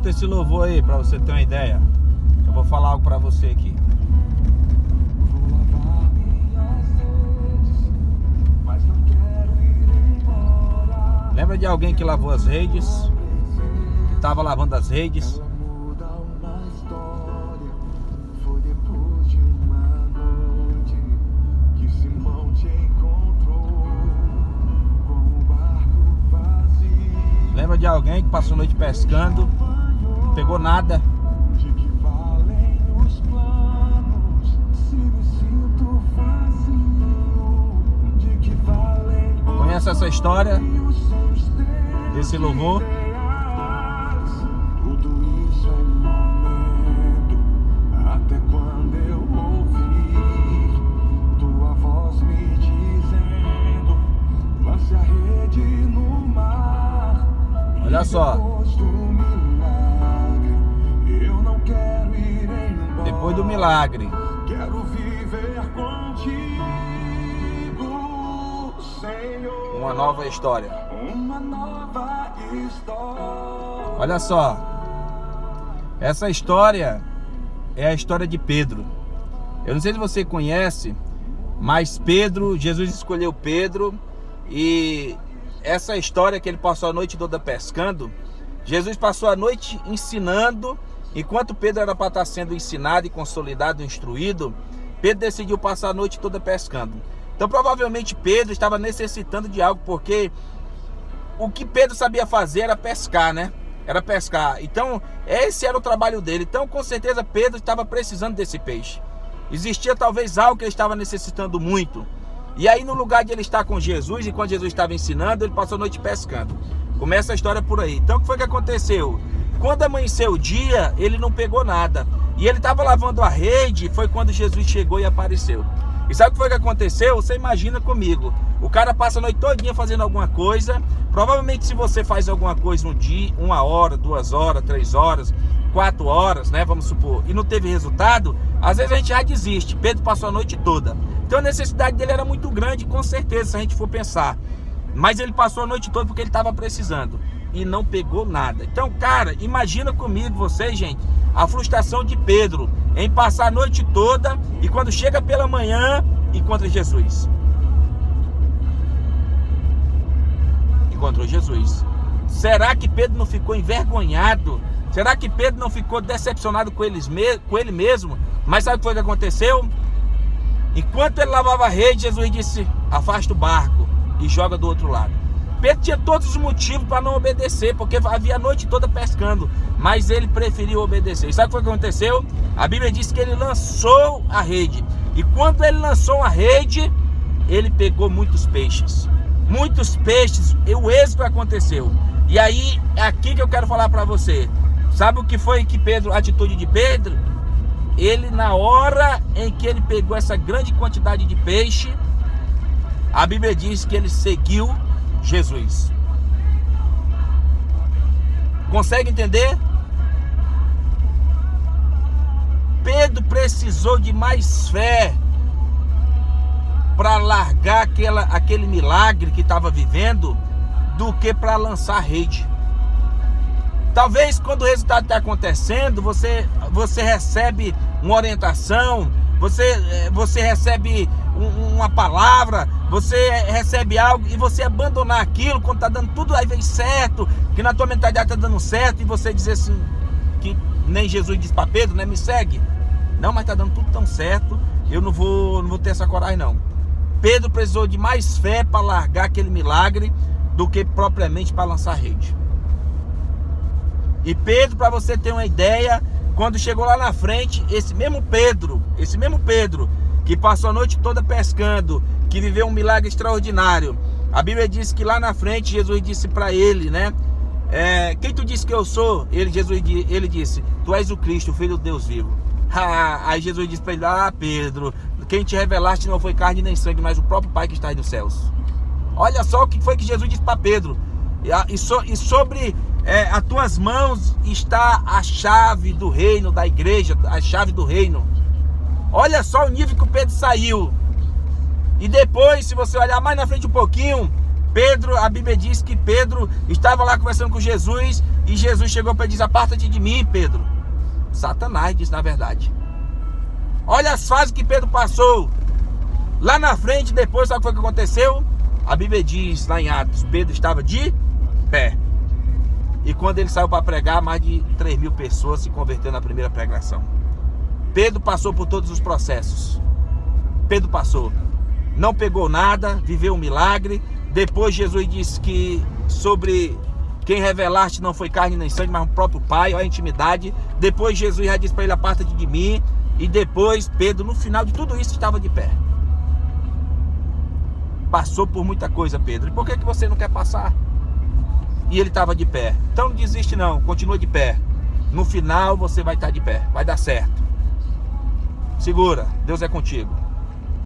Escuta esse louvor aí pra você ter uma ideia. Eu vou falar algo pra você aqui. Lembra de alguém que lavou as redes? Que estava lavando as redes? Lembra de alguém que passou a noite pescando, não pegou nada? Conhece essa história desse louvor? Tudo isso é momento, até quando eu ouvir tua voz me dizendo, lance a rede no mar. Olha só. Depois do milagre, Quero viver contigo, Senhor. uma nova história. Uma nova história. Olha só. Essa história é a história de Pedro. Eu não sei se você conhece, mas Pedro, Jesus escolheu Pedro. E essa história que ele passou a noite toda pescando, Jesus passou a noite ensinando. Enquanto Pedro era para estar sendo ensinado e consolidado, instruído, Pedro decidiu passar a noite toda pescando. Então provavelmente Pedro estava necessitando de algo, porque o que Pedro sabia fazer era pescar, né? Era pescar. Então esse era o trabalho dele. Então com certeza Pedro estava precisando desse peixe. Existia talvez algo que ele estava necessitando muito. E aí no lugar de ele estar com Jesus, e quando Jesus estava ensinando, ele passou a noite pescando. Começa a história por aí. Então o que foi que aconteceu? Quando amanheceu o dia, ele não pegou nada. E ele estava lavando a rede, foi quando Jesus chegou e apareceu. E sabe o que foi que aconteceu? Você imagina comigo. O cara passa a noite todinha fazendo alguma coisa. Provavelmente se você faz alguma coisa um dia, 1 hora, 2 horas, 3 horas, 4 horas, né? Vamos supor, e não teve resultado, às vezes a gente já desiste. Pedro passou a noite toda. Então a necessidade dele era muito grande, com certeza, se a gente for pensar. Mas ele passou a noite toda porque ele estava precisando. E não pegou nada. Então, cara, imagina comigo, vocês, gente, a frustração de Pedro em passar a noite toda e quando chega pela manhã, encontra Jesus. Encontrou Jesus. Será que Pedro não ficou envergonhado? Será que Pedro não ficou decepcionado com ele mesmo? Mas sabe o que foi que aconteceu? Enquanto ele lavava a rede, Jesus disse: afasta o barco e joga do outro lado. Pedro tinha todos os motivos para não obedecer, porque havia a noite toda pescando, mas ele preferiu obedecer. E sabe o que foi que aconteceu? A Bíblia diz que ele lançou a rede, e quando ele lançou a rede, ele pegou muitos peixes, e o êxito aconteceu. E aí, é aqui que eu quero falar para você. Sabe o que foi que Pedro, a atitude de Pedro? Ele, na hora em que ele pegou essa grande quantidade de peixe, a Bíblia diz que ele seguiu Jesus. Consegue entender? Pedro precisou de mais fé para largar aquele milagre que estava vivendo do que para lançar a rede. Talvez quando o resultado está acontecendo, você recebe uma orientação, você recebe uma palavra, você recebe algo e você abandonar aquilo quando está dando tudo, aí vem certo, que na tua mentalidade está dando certo, e você dizer assim, que nem Jesus disse para Pedro, né, me segue. Não, mas está dando tudo tão certo, eu não vou ter essa coragem não. Pedro precisou de mais fé para largar aquele milagre do que propriamente para lançar a rede. E Pedro, para você ter uma ideia, quando chegou lá na frente, esse mesmo Pedro, que passou a noite toda pescando, que viveu um milagre extraordinário, a Bíblia diz que lá na frente Jesus disse para ele, né? Quem tu disse que eu sou? Ele disse: tu és o Cristo, o Filho do Deus vivo. Aí Jesus disse para ele: Pedro, quem te revelaste não foi carne nem sangue, mas o próprio Pai que está aí nos céus. Olha só o que foi que Jesus disse para Pedro. E sobre as tuas mãos está a chave do reino, da igreja, a chave do reino. Olha só o nível que o Pedro saiu. E depois, se você olhar mais na frente um pouquinho, Pedro, a Bíblia diz que Pedro estava lá conversando com Jesus e Jesus chegou para ele e disse: aparta-te de mim, Pedro. Satanás disse, na verdade. Olha as fases que Pedro passou. Lá na frente, depois, sabe o que foi que aconteceu? A Bíblia diz lá em Atos, Pedro estava de pé. E quando ele saiu para pregar, mais de 3.000 pessoas se converteram na primeira pregação. Pedro passou por todos os processos. Pedro passou. Não pegou nada, viveu um milagre. Depois Jesus disse que sobre quem revelaste não foi carne nem sangue, mas o próprio Pai, olha a intimidade. Depois Jesus já disse para ele: aparta-te de mim. E depois Pedro, no final de tudo isso, estava de pé. Passou por muita coisa, Pedro. E por que você não quer passar? E ele estava de pé. Então não desiste não, continua de pé. No final você vai estar de pé, vai dar certo. Segura, Deus é contigo.